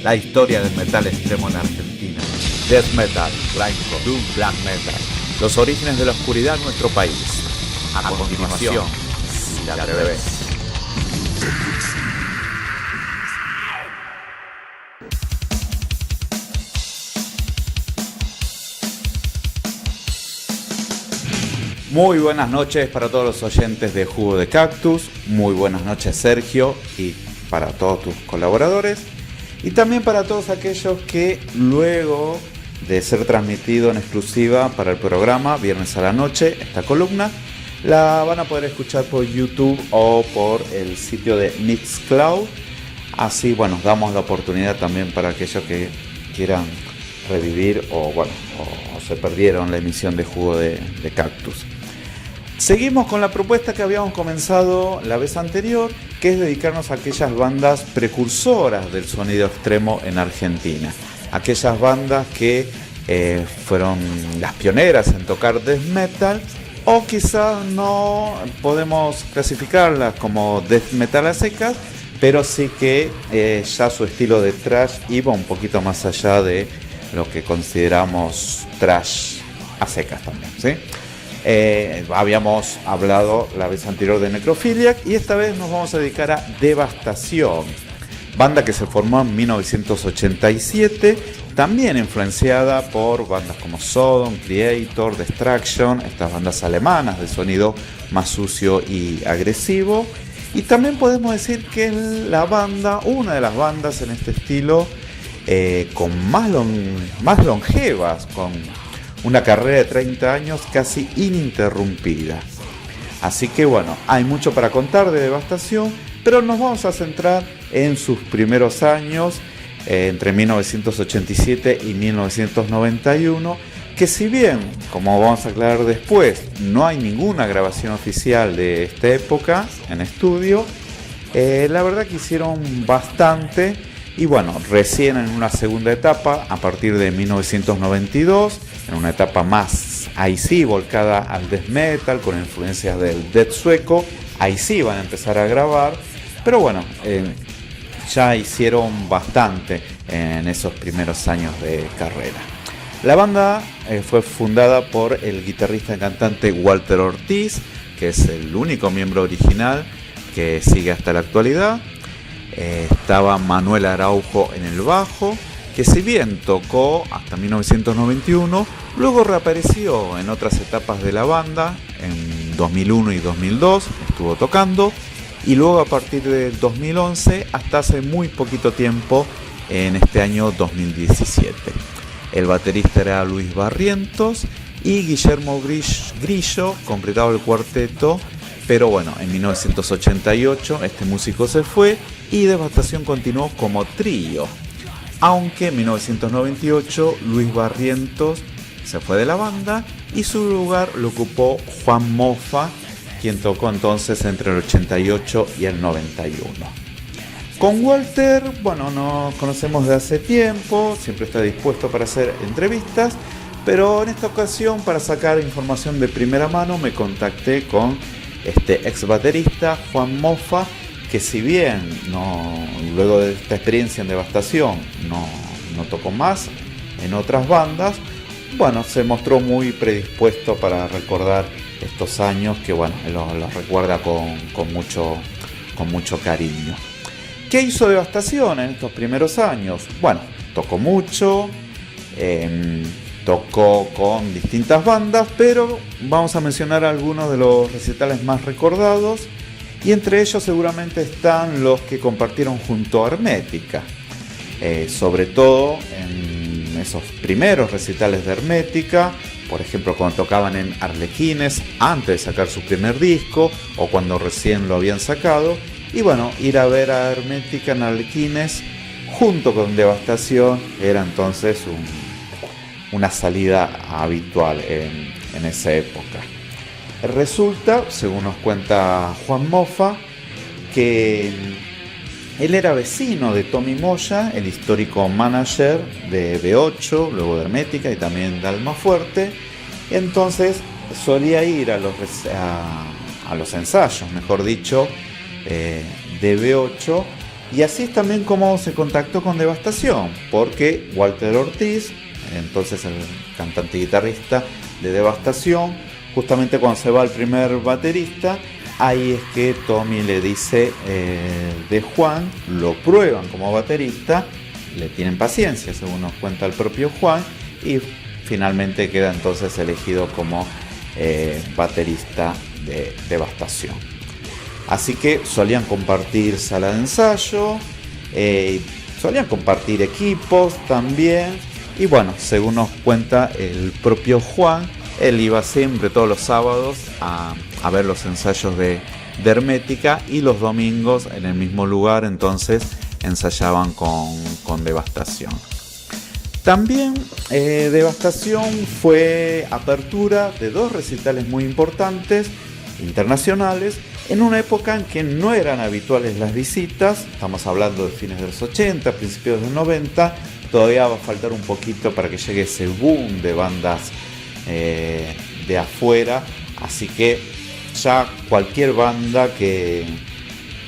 la historia del metal extremo en Argentina. Death metal, grindcore, doom, black metal, los orígenes de la oscuridad en nuestro país. A continuación, si te atreves. Muy buenas noches para todos los oyentes de Jugo de Cactus, muy buenas noches Sergio y para todos tus colaboradores y también para todos aquellos que luego de ser transmitido en exclusiva para el programa viernes a la noche, esta columna la van a poder escuchar por YouTube o por el sitio de Mixcloud. Así bueno, damos la oportunidad también para aquellos que quieran revivir o se perdieron la emisión de Jugo de Cactus. Seguimos con la propuesta que habíamos comenzado la vez anterior, que es dedicarnos a aquellas bandas precursoras del sonido extremo en Argentina. Aquellas bandas que fueron las pioneras en tocar death metal, o quizás no podemos clasificarlas como death metal a secas, pero sí que ya su estilo de thrash iba un poquito más allá de lo que consideramos thrash a secas también, ¿sí? Habíamos hablado la vez anterior de Necrophiliac y esta vez nos vamos a dedicar a Devastación, banda que se formó en 1987, también influenciada por bandas como Sodom, Creator, Destruction, estas bandas alemanas de sonido más sucio y agresivo, y también podemos decir que es una de las bandas en este estilo con más longevas, con una carrera de 30 años casi ininterrumpida. Así que bueno, hay mucho para contar de Devastación, pero nos vamos a centrar en sus primeros años, entre 1987 y 1991, que si bien, como vamos a aclarar después, no hay ninguna grabación oficial de esta época en estudio, la verdad que hicieron bastante. Y bueno, recién en una segunda etapa, a partir de 1992, en una etapa más, ahí sí, volcada al death metal, con influencias del death sueco, ahí sí van a empezar a grabar, pero bueno, ya hicieron bastante en esos primeros años de carrera. La banda fue fundada por el guitarrista y cantante Walter Ortiz, que es el único miembro original que sigue hasta la actualidad. Estaba Manuel Araujo en el bajo, que si bien tocó hasta 1991, luego reapareció en otras etapas de la banda, en 2001 y 2002 estuvo tocando, y luego a partir del 2011 hasta hace muy poquito tiempo, en este año 2017. El baterista era Luis Barrientos y Guillermo Grillo completaba el cuarteto, pero bueno, en 1988 este músico se fue y Devastación continuó como trío, aunque en 1998 Luis Barrientos se fue de la banda y su lugar lo ocupó Juan Mofa, quien tocó entonces entre el 88 y el 91. Con Walter, bueno, nos conocemos de hace tiempo, siempre está dispuesto para hacer entrevistas, pero en esta ocasión, para sacar información de primera mano, me contacté con este ex baterista Juan Mofa, que si bien luego de esta experiencia en Devastación no tocó más en otras bandas, bueno, se mostró muy predispuesto para recordar estos años que bueno, los recuerda con mucho cariño. ¿Qué hizo Devastación en estos primeros años? Bueno, tocó mucho, tocó con distintas bandas, pero vamos a mencionar algunos de los recitales más recordados, y entre ellos seguramente están los que compartieron junto a Hermética, sobre todo en esos primeros recitales de Hermética, por ejemplo cuando tocaban en Arlequines antes de sacar su primer disco o cuando recién lo habían sacado, y bueno, ir a ver a Hermética en Arlequines junto con Devastación era entonces una salida habitual en esa época. Resulta, según nos cuenta Juan Mofa, que él era vecino de Tommy Moya, el histórico manager de B8, luego de Hermética y también de Almafuerte. Entonces solía ir a los ensayos, mejor dicho, de B8 Y así es también como se contactó con Devastación, porque Walter Ortiz, entonces el cantante y guitarrista de Devastación, justamente cuando se va el primer baterista, ahí es que Tommy le dice de Juan, lo prueban como baterista, le tienen paciencia, según nos cuenta el propio Juan, y finalmente queda entonces elegido como baterista de Devastación. Así que solían compartir sala de ensayo, solían compartir equipos también. Y bueno, según nos cuenta el propio Juan, él iba siempre todos los sábados a ver los ensayos de Hermética, y los domingos en el mismo lugar entonces ensayaban con Devastación. También Devastación fue apertura de 2 recitales muy importantes internacionales en una época en que no eran habituales las visitas. Estamos hablando de fines de los 80, principios de los 90. Todavía va a faltar un poquito para que llegue ese boom de bandas de afuera, así que ya cualquier banda que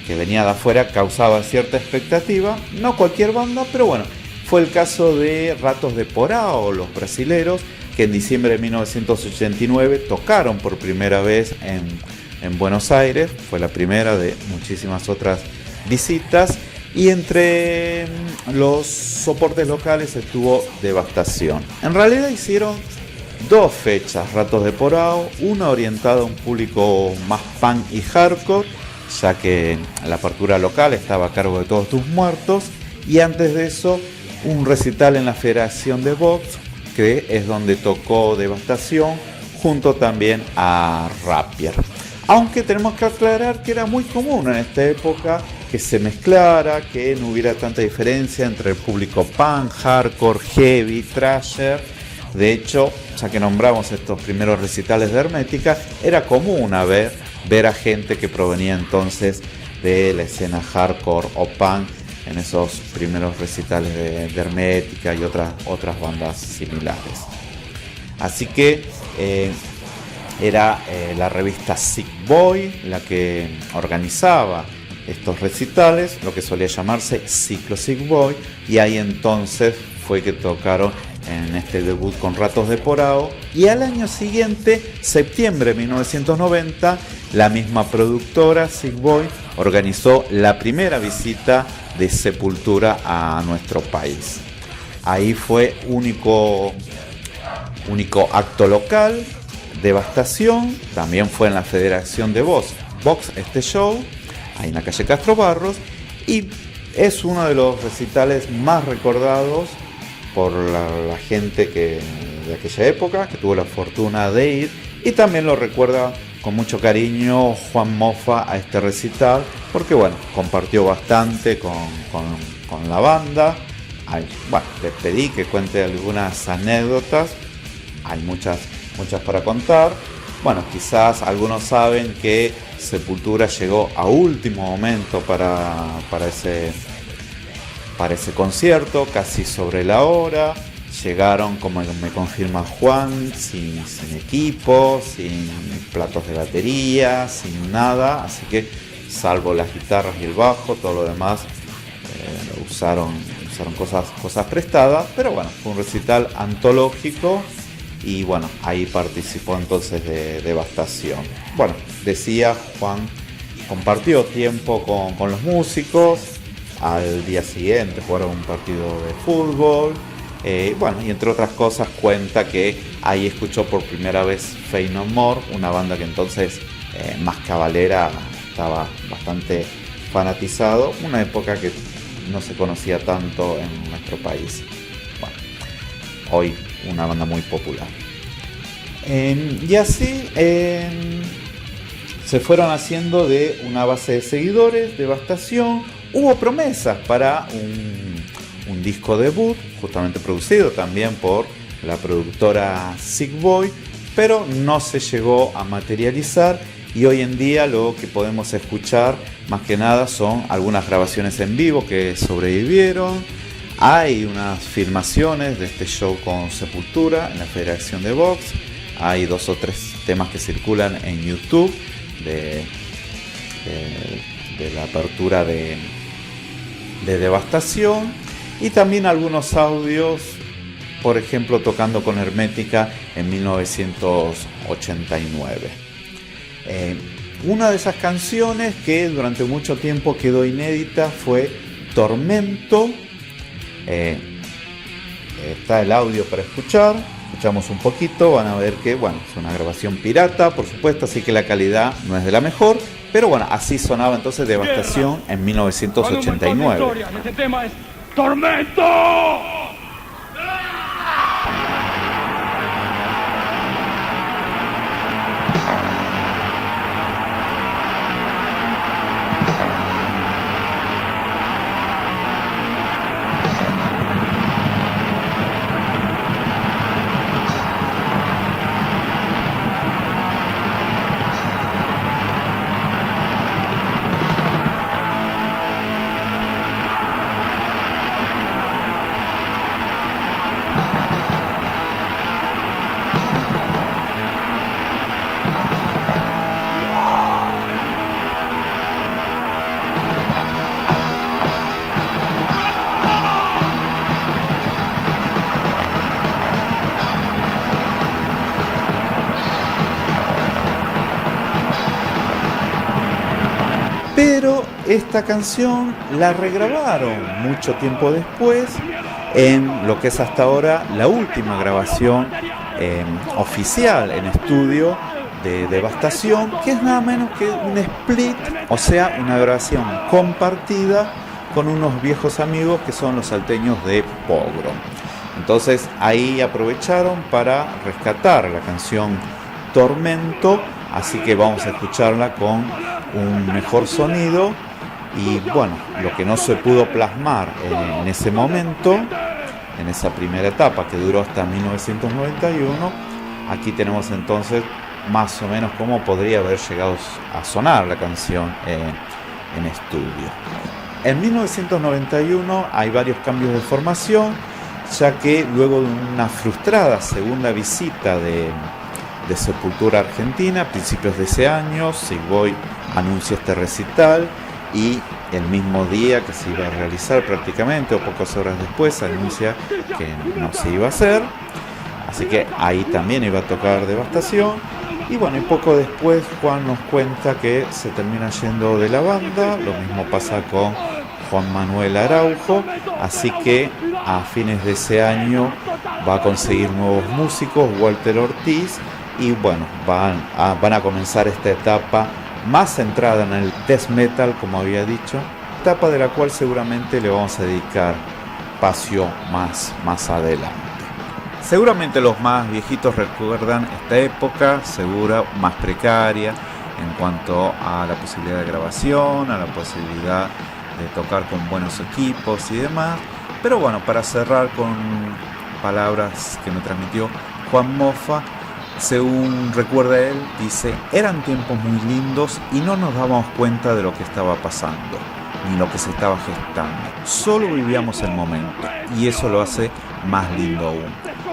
venía de afuera causaba cierta expectativa. No cualquier banda, pero bueno, fue el caso de Ratos de Porão, los brasileros, que en diciembre de 1989 tocaron por primera vez en Buenos Aires. Fue la primera de muchísimas otras visitas, y entre los soportes locales estuvo Devastación. En realidad hicieron 2 fechas Ratos de Porão, una orientada a un público más punk y hardcore, ya que la apertura local estaba a cargo de Todos Tus Muertos, y antes de eso un recital en la Federación de Box, que es donde tocó Devastación, junto también a Rapier. Aunque tenemos que aclarar que era muy común en esta época que se mezclara, que no hubiera tanta diferencia entre el público punk, hardcore, heavy, thrasher. De hecho, ya que nombramos estos primeros recitales de Hermética, era común ver a gente que provenía entonces de la escena hardcore o punk en esos primeros recitales de Hermética y otras bandas similares. Así que era la revista Sick Boy la que organizaba estos recitales, lo que solía llamarse Ciclo Sick Boy, y ahí entonces fue que tocaron en este debut con Ratos de Porão, y al año siguiente, septiembre de 1990, la misma productora Sick Boy organizó la primera visita de Sepultura a nuestro país. Ahí fue único acto local. Devastación también fue en la Federación de Box este show, ahí en la calle Castro Barros, y es uno de los recitales más recordados por la gente de aquella época, que tuvo la fortuna de ir, y también lo recuerda con mucho cariño Juan Mofa a este recital, porque bueno, compartió bastante con la banda. Les pedí que cuente algunas anécdotas, hay muchas para contar. Bueno, quizás algunos saben que Sepultura llegó a último momento para ese concierto, casi sobre la hora. Llegaron, como me confirma Juan, sin equipo, sin platos de batería, sin nada, así que salvo las guitarras y el bajo, todo lo demás usaron cosas prestadas. Pero bueno, fue un recital antológico. Y bueno, ahí participó entonces de Devastación. Bueno, decía Juan, compartió tiempo con los músicos. Al día siguiente jugaron un partido de fútbol. Bueno, y entre otras cosas cuenta que ahí escuchó por primera vez Faith No More, una banda que entonces más cabalera, estaba bastante fanatizado. Una época que no se conocía tanto en nuestro país. Bueno, hoy una banda muy popular. Y así se fueron haciendo de una base de seguidores, Devastación. Hubo promesas para un disco debut, justamente producido también por la productora Sick Boy, pero no se llegó a materializar, y hoy en día lo que podemos escuchar más que nada son algunas grabaciones en vivo que sobrevivieron. Hay unas filmaciones de este show con Sepultura en la Federación de Box. Hay 2 o 3 temas que circulan en YouTube de la apertura de de Devastación, y también algunos audios, por ejemplo, tocando con Hermética en 1989. Una de esas canciones que durante mucho tiempo quedó inédita fue Tormento. Está el audio para escuchamos un poquito, van a ver que es una grabación pirata, por supuesto, así que la calidad no es de la mejor, pero así sonaba entonces Devastación en 1989. Este tema es Tormento. Pero esta canción la regrabaron mucho tiempo después en lo que es hasta ahora la última grabación oficial en estudio de Devastación, que es nada menos que un split, o sea, una grabación compartida con unos viejos amigos que son los salteños de Pogrom. Entonces ahí aprovecharon para rescatar la canción Tormento, así que vamos a escucharla con un mejor sonido. Y lo que no se pudo plasmar en ese momento, en esa primera etapa que duró hasta 1991, aquí tenemos entonces más o menos cómo podría haber llegado a sonar la canción en estudio. En 1991 hay varios cambios de formación, ya que luego de una frustrada segunda visita de Sepultura a Argentina a principios de ese año, Sigboy anuncia este recital y el mismo día que se iba a realizar prácticamente, o pocas horas después, anuncia que no se iba a hacer, así que ahí también iba a tocar Devastación. Y y poco después Juan nos cuenta que se termina yendo de la banda. Lo mismo pasa con Juan Manuel Araujo, así que a fines de ese año va a conseguir nuevos músicos, Walter Ortiz, y van a comenzar esta etapa más centrada en el death metal, como había dicho, etapa de la cual seguramente le vamos a dedicar espacio más adelante. Seguramente los más viejitos recuerdan esta época, segura, más precaria en cuanto a la posibilidad de grabación, a la posibilidad de tocar con buenos equipos y demás. Pero para cerrar con palabras que me transmitió Juan Mofa, según recuerda él, dice: eran tiempos muy lindos y no nos dábamos cuenta de lo que estaba pasando, ni lo que se estaba gestando. Solo vivíamos el momento, y eso lo hace más lindo aún,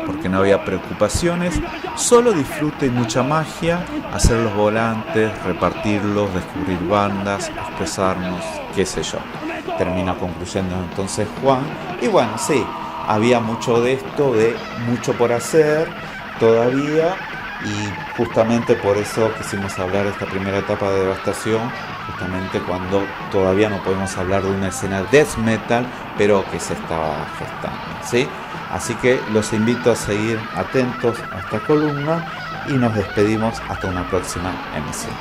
porque no había preocupaciones, solo disfrute y mucha magia, hacer los volantes, repartirlos, descubrir bandas, expresarnos, qué sé yo. Termina concluyendo entonces Juan, y sí, había mucho de esto, de mucho por hacer todavía, y justamente por eso quisimos hablar de esta primera etapa de Devastación, justamente cuando todavía no podemos hablar de una escena death metal, pero que se estaba gestando, ¿sí? Así que los invito a seguir atentos a esta columna y nos despedimos hasta una próxima emisión.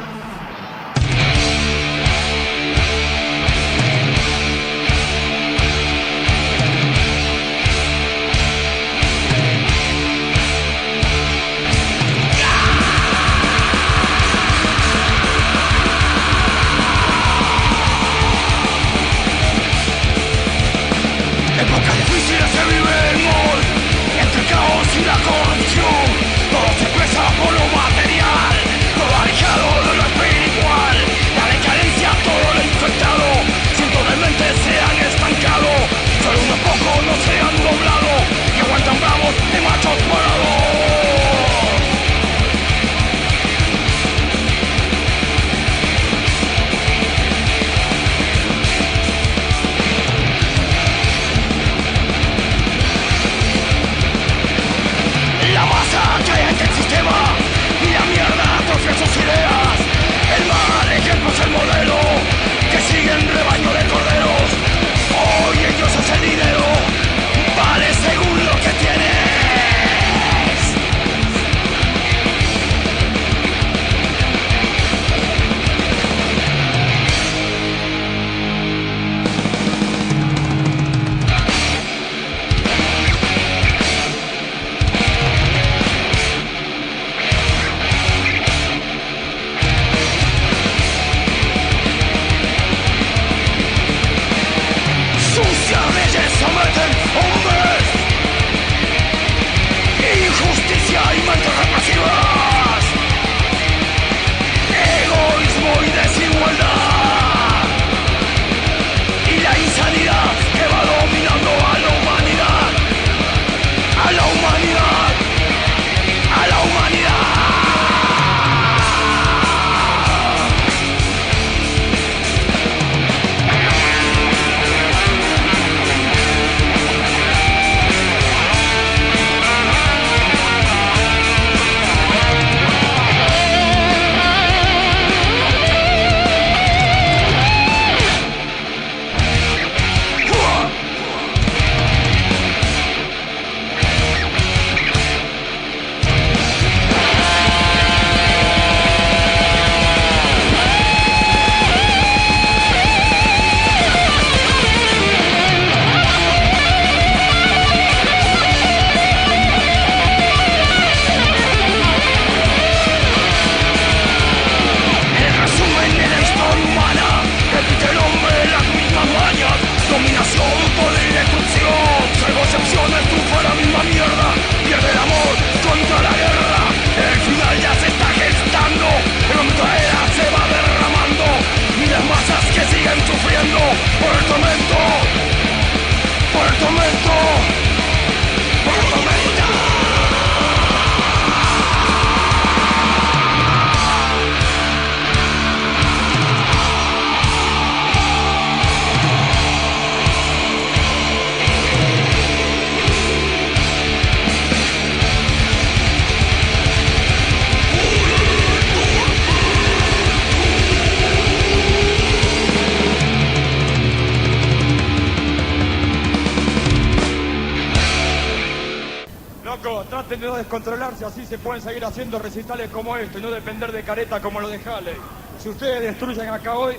Traten de no descontrolarse, así se pueden seguir haciendo recitales como esto y no depender de careta como lo de Halley. Si ustedes destruyen acá hoy,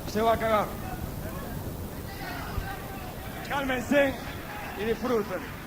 se va a cagar. Cálmense y disfruten.